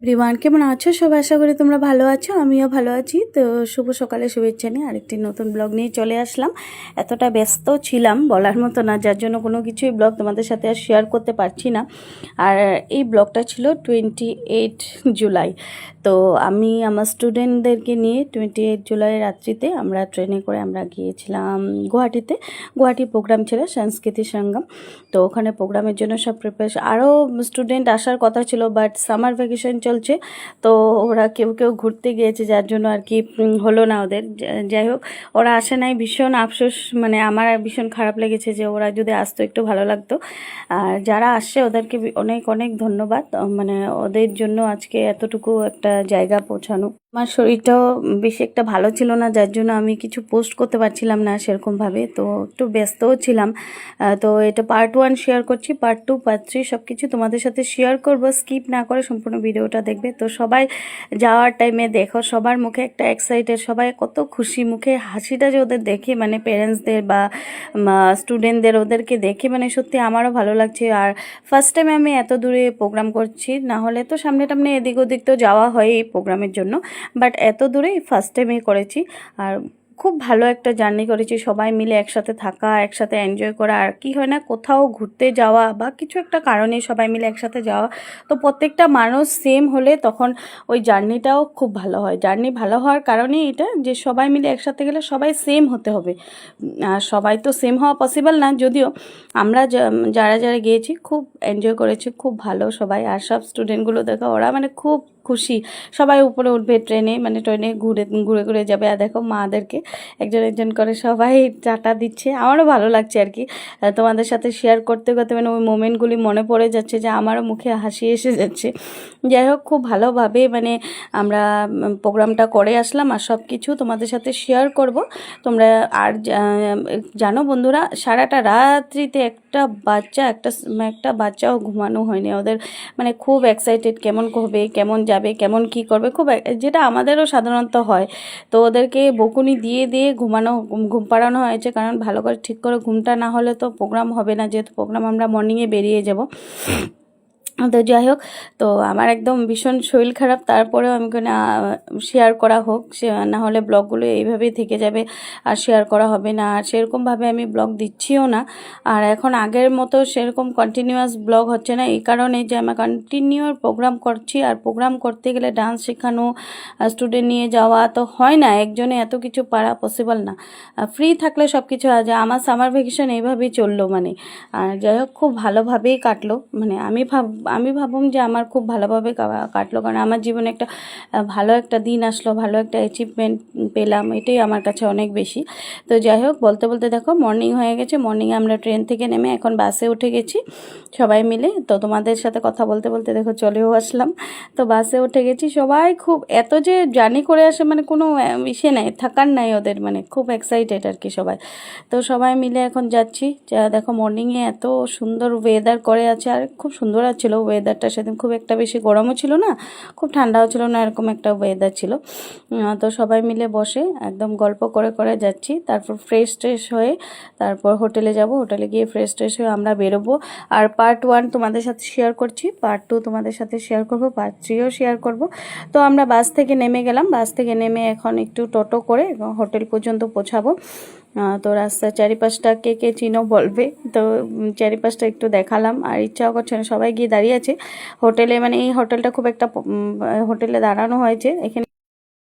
Everyone, কেমন আছো সবাই? আশা করি তোমরা ভালো আছো, আমিও ভালো আছি। তো শুভ সকালে শুভেচ্ছা নিয়ে আরেকটি নতুন ব্লগ নিয়ে চলে আসলাম। এতটা ব্যস্ত ছিলাম বলার মতো না, যার জন্য কোনো কিছুই ব্লগ তোমাদের সাথে আর শেয়ার করতে পারছি না। আর এই ব্লগটা ছিল 28 জুলাই। তো আমি আমার স্টুডেন্টদেরকে নিয়ে 28 জুলাই রাত্রিতে আমরা ট্রেনে করে আমরা গিয়েছিলাম গুয়াহাটিতে। গুয়াহাটি প্রোগ্রাম ছিল সাংস্কৃতিক সঙ্গম। তো ওখানে প্রোগ্রামের জন্য সব প্রিপারেশন, আরও স্টুডেন্ট আসার কথা ছিল, বাট সামার ভ্যাকেশন চলছে। তো ওরা কেউ কেউ ঘুরতে গিয়েছে, যার জন্য আর কি হলো না ওদের। যাই হোক, ওরা আসে নাই, ভীষণ আফসোস। মানে আমার ভীষণ খারাপ লেগেছে যে ওরা যদি আসতো একটু ভালো লাগতো। আর যারা আসছে ওদেরকে অনেক অনেক ধন্যবাদ। মানে ওদের জন্য আজকে এতটুকু একটা জায়গা পৌঁছানো। আমার শরীরটাও বেশি একটা ভালো ছিল না, যার জন্য আমি কিছু পোস্ট করতে পারছিলাম না সেরকমভাবে। তো একটু ব্যস্তও ছিলাম। তো এটা পার্ট 1 শেয়ার করছি, পার্ট 2 পার্ট 3 সব কিছু তোমাদের সাথে শেয়ার করব। স্কিপ না করে সম্পূর্ণ ভিডিওটা দেখবে। তো সবাই যাওয়ার টাইমে দেখো সবার মুখে একটা এক্সাইটেড, সবাই কত খুশি, মুখে হাসিটা যে ওদের দেখে, মানে প্যারেন্টসদের বা স্টুডেন্টদের, ওদেরকে দেখে মানে সত্যি আমারও ভালো লাগছে। আর ফার্স্ট টাইম আমি এত দূরে প্রোগ্রাম করছি, না হলে তো সামনে টামনে এদিক ওদিক তো যাওয়া হয় এই প্রোগ্রামের জন্য, বাট এত দূরে ফার্স্ট টাইমই করেছি। আর খুব ভালো একটা জার্নি করেছি, সবাই মিলে একসাথে থাকা, একসাথে এনজয় করা। আর কি হয় না, কোথাও ঘুরতে যাওয়া বা কিছু একটা কারণে সবাই মিলে একসাথে যাওয়া, তো প্রত্যেকটা মানুষ সেম হলে তখন ওই জার্নিটাও খুব ভালো হয়। জার্নি ভালো হওয়ার কারণেই এটা, যে সবাই মিলে একসাথে গেলে সবাই সেম হতে হবে। আর সবাই তো সেম হওয়া পসিবল না, যদিও আমরা যারা যারা গিয়েছি খুব এনজয় করেছি, খুব ভালো সবাই। আর সব স্টুডেন্টগুলো দেখো, ওরা মানে খুব খুশি, সবাই উপরে উঠবে ট্রেনে, মানে ট্রেনে ঘুরে ঘুরে ঘুরে যাবে। আর দেখো মাদেরকে একজন একজন করে সবাই টাটা দিচ্ছে, আমারও ভালো লাগছে আর কি। তোমাদের সাথে শেয়ার করতে করতে মানে ওই মোমেন্টগুলি মনে পড়ে যাচ্ছে, যে আমারও মুখে হাসি এসে যাচ্ছে। যাই হোক, খুব ভালোভাবে মানে আমরা প্রোগ্রামটা করে আসলাম, আর সব কিছু তোমাদের সাথে শেয়ার করব তোমরা। আর জানো বন্ধুরা, সারাটা রাত্রিতে একটা বাচ্চাও ঘুমানো হয়নি ওদের। মানে খুব এক্সাইটেড, কেমন হবে, কেমন যাবে, কেমন কি করবে, খুব যেটা আমাদেরও সাধারণত হয়। তো ওদেরকে বকুনি দিয়ে দিয়ে ঘুম পাড়ানো হয়েছে, কারণ ভালো করে ঠিক করে ঘুমটা না হলে তো প্রোগ্রাম হবে না, যেহেতু প্রোগ্রাম আমরা মর্নিংয়ে বেরিয়ে যাব। তো যাই হোক, তো আমার একদম ভীষণ শরীর খারাপ, তারপরেও আমি শেয়ার করা হোক, না হলে ব্লগগুলো এইভাবেই থেকে যাবে আর শেয়ার করা হবে না। আর সেরকমভাবে আমি ব্লগ দিচ্ছিও না। আর এখন আগের মতো সেরকম কন্টিনিউয়াস ব্লগ হচ্ছে না, এই কারণে যে আমি কন্টিনিউ প্রোগ্রাম করছি। আর প্রোগ্রাম করতে গেলে ডান্স শেখানো, স্টুডেন্ট নিয়ে যাওয়া তো হয় না, একজনে এত কিছু পারা পসিবল না। ফ্রি থাকলে সব কিছু আছে। আমার সামার ভ্যাকেশন এইভাবেই চললো মানে। আর যাই হোক, খুব ভালোভাবেই কাটলো। মানে আমি ভাবুন যে আমার খুব ভালোভাবে কাটলো, কারণ আমার জীবনে একটা ভালো একটা দিন আসলো, ভালো একটা অ্যাচিভমেন্ট পেলাম, এটাই আমার কাছে অনেক বেশি। তো যাই হোক, বলতে বলতে দেখো মর্নিং হয়ে গেছে। মর্নিংয়ে আমরা ট্রেন থেকে নেমে এখন বাসে উঠে গেছি সবাই মিলে। তো তোমাদের সাথে কথা বলতে বলতে দেখো চলেও আসলাম। তো বাসে উঠে গেছি, সবাই খুব এত যে জার্নি করে আসে, মানে কোনো ইসে নাই, থাকার নাই ওদের, মানে খুব এক্সাইটেড আর কি সবাই। তো সবাই মিলে এখন যাচ্ছি। দেখো মর্নিংয়ে এত সুন্দর ওয়েদার করে আছে, আর খুব সুন্দর ছিল ওয়েদারটা সেদিন। খুব একটা বেশি গরমও ছিল না, খুব ঠান্ডাও ছিল না, এরকম একটা ওয়েদার ছিল। তো সবাই মিলে বসে একদম গল্প করে করে যাচ্ছি। তারপর ফ্রেশ হয়ে তারপর হোটেলে যাব। হোটেলে গিয়ে ফ্রেশ হয়ে আমরা বেরোবো। আর পার্ট 1 তোমাদের সাথে শেয়ার করছি, পার্ট 2 তোমাদের সাথে শেয়ার করব, পার্ট 3ও শেয়ার করব। তো আমরা বাস থেকে নেমে গেলাম। বাস থেকে নেমে এখন একটু টোটো করে হোটেল পর্যন্ত পৌঁছাবো। তো রাস্তার চারিপাশটা কে কে চিনো বলবে। তো চারিপাশটা একটু দেখালাম, আর ইচ্ছাও করছে না, সবাই গিয়ে দাঁড়িয়ে আছে হোটেলে। মানে এই হোটেলটা খুব একটা হোটেলে দাঁড়ানো হয়েছে এখানে।